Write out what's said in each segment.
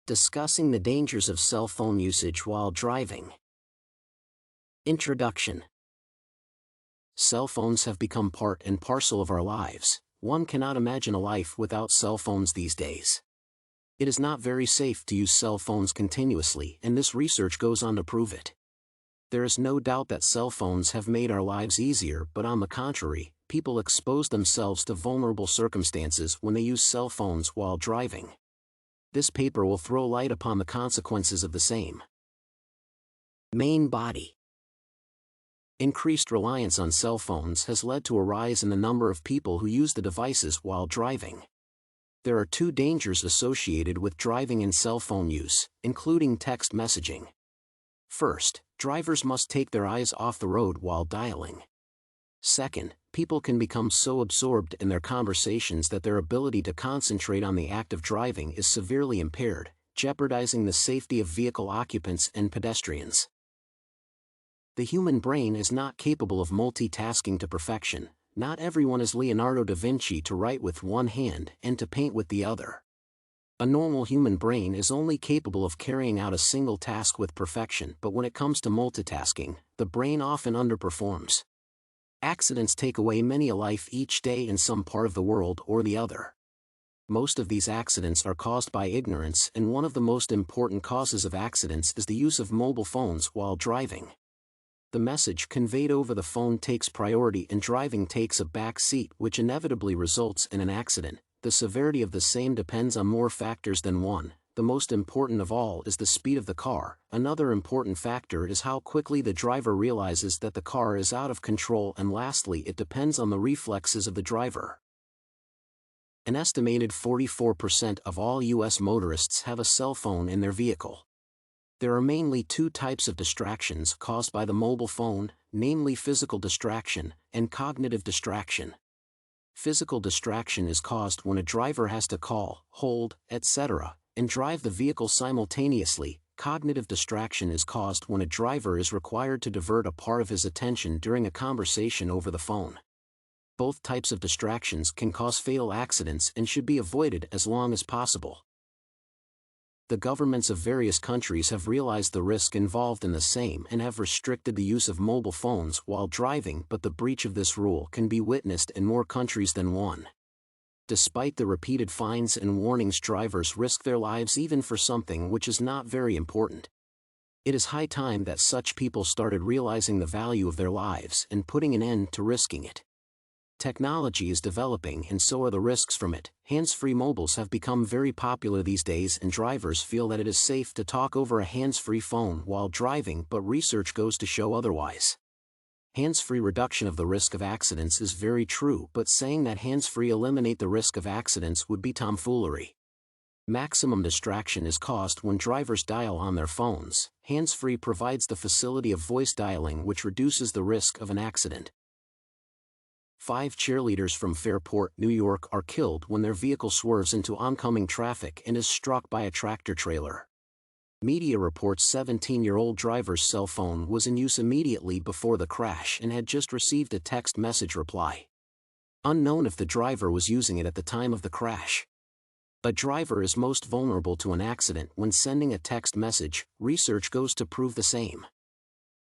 Discussing the dangers of cell phone usage while driving. Introduction. Cell phones have become part and parcel of our lives. One cannot imagine a life without cell phones these days. It is not very safe to use cell phones continuously, and this research goes on to prove it. There is no doubt that cell phones have made our lives easier, but on the contrary, people expose themselves to vulnerable circumstances when they use cell phones while driving. This paper will throw light upon the consequences of the same. Main body. Increased reliance on cell phones has led to a rise in the number of people who use the devices while driving. There are two dangers associated with driving and cell phone use, including text messaging. First, drivers must take their eyes off the road while dialing. Second, people can become so absorbed in their conversations that their ability to concentrate on the act of driving is severely impaired, jeopardizing the safety of vehicle occupants and pedestrians. The human brain is not capable of multitasking to perfection. Not everyone is Leonardo da Vinci to write with one hand and to paint with the other. A normal human brain is only capable of carrying out a single task with perfection, but when it comes to multitasking, the brain often underperforms. Accidents take away many a life each day in some part of the world or the other. Most of these accidents are caused by ignorance, and one of the most important causes of accidents is the use of mobile phones while driving. The message conveyed over the phone takes priority and driving takes a back seat, which inevitably results in an accident. The severity of the same depends on more factors than one. The most important of all is the speed of the car. Another important factor is how quickly the driver realizes that the car is out of control, and lastly, it depends on the reflexes of the driver. An estimated 44% of all U.S. motorists have a cell phone in their vehicle. There are mainly two types of distractions caused by the mobile phone, namely physical distraction and cognitive distraction. Physical distraction is caused when a driver has to call, hold, etc., and drive the vehicle simultaneously. Cognitive distraction is caused when a driver is required to divert a part of his attention during a conversation over the phone. Both types of distractions can cause fatal accidents and should be avoided as long as possible. The governments of various countries have realized the risk involved in the same and have restricted the use of mobile phones while driving, but the breach of this rule can be witnessed in more countries than one. Despite the repeated fines and warnings, drivers risk their lives even for something which is not very important. It is high time that such people started realizing the value of their lives and putting an end to risking it. Technology is developing, and so are the risks from it. Hands-free mobiles have become very popular these days, and drivers feel that it is safe to talk over a hands-free phone while driving, but research goes to show otherwise. Hands-free reduction of the risk of accidents is very true, but saying that hands-free eliminate the risk of accidents would be tomfoolery. Maximum distraction is caused when drivers dial on their phones. Hands-free provides the facility of voice dialing, which reduces the risk of an accident. 5 cheerleaders from Fairport, New York are killed when their vehicle swerves into oncoming traffic and is struck by a tractor-trailer. Media reports 17-year-old driver's cell phone was in use immediately before the crash and had just received a text message reply. Unknown if the driver was using it at the time of the crash. A driver is most vulnerable to an accident when sending a text message. Research goes to prove the same.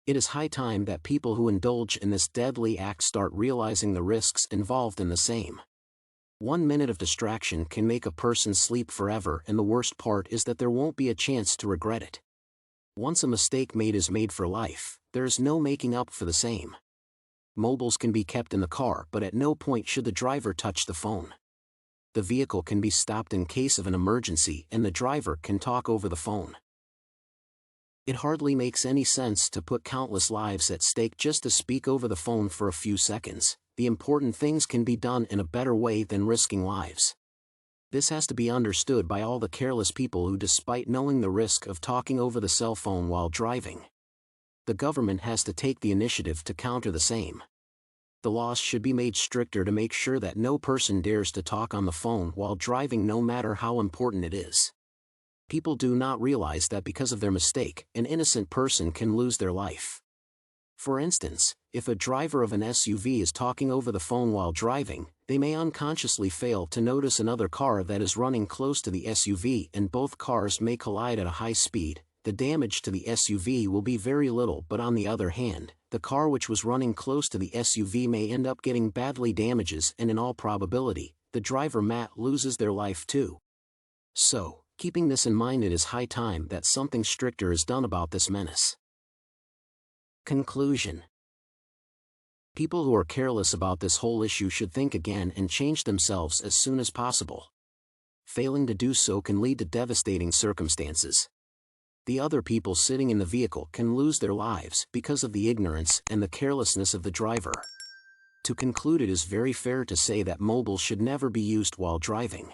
It is high time that people who indulge in this deadly act start realizing the risks involved in the same. 1 minute of distraction can make a person sleep forever, and the worst part is that there won't be a chance to regret it. Once a mistake made is made for life, there is no making up for the same. Mobiles can be kept in the car, but at no point should the driver touch the phone. The vehicle can be stopped in case of an emergency, and the driver can talk over the phone. It hardly makes any sense to put countless lives at stake just to speak over the phone for a few seconds. The important things can be done in a better way than risking lives. This has to be understood by all the careless people who, despite knowing the risk of talking over the cell phone while driving, the government has to take the initiative to counter the same. The laws should be made stricter to make sure that no person dares to talk on the phone while driving, no matter how important it is. People do not realize that because of their mistake, an innocent person can lose their life. For instance, if a driver of an SUV is talking over the phone while driving, they may unconsciously fail to notice another car that is running close to the SUV and both cars may collide at a high speed. The damage to the SUV will be very little, but on the other hand, the car which was running close to the SUV may end up getting badly damages, and in all probability, the driver Matt loses their life too. So, keeping this in mind, it is high time that something stricter is done about this menace. Conclusion. People who are careless about this whole issue should think again and change themselves as soon as possible. Failing to do so can lead to devastating circumstances. The other people sitting in the vehicle can lose their lives because of the ignorance and the carelessness of the driver. To conclude, it is very fair to say that mobiles should never be used while driving.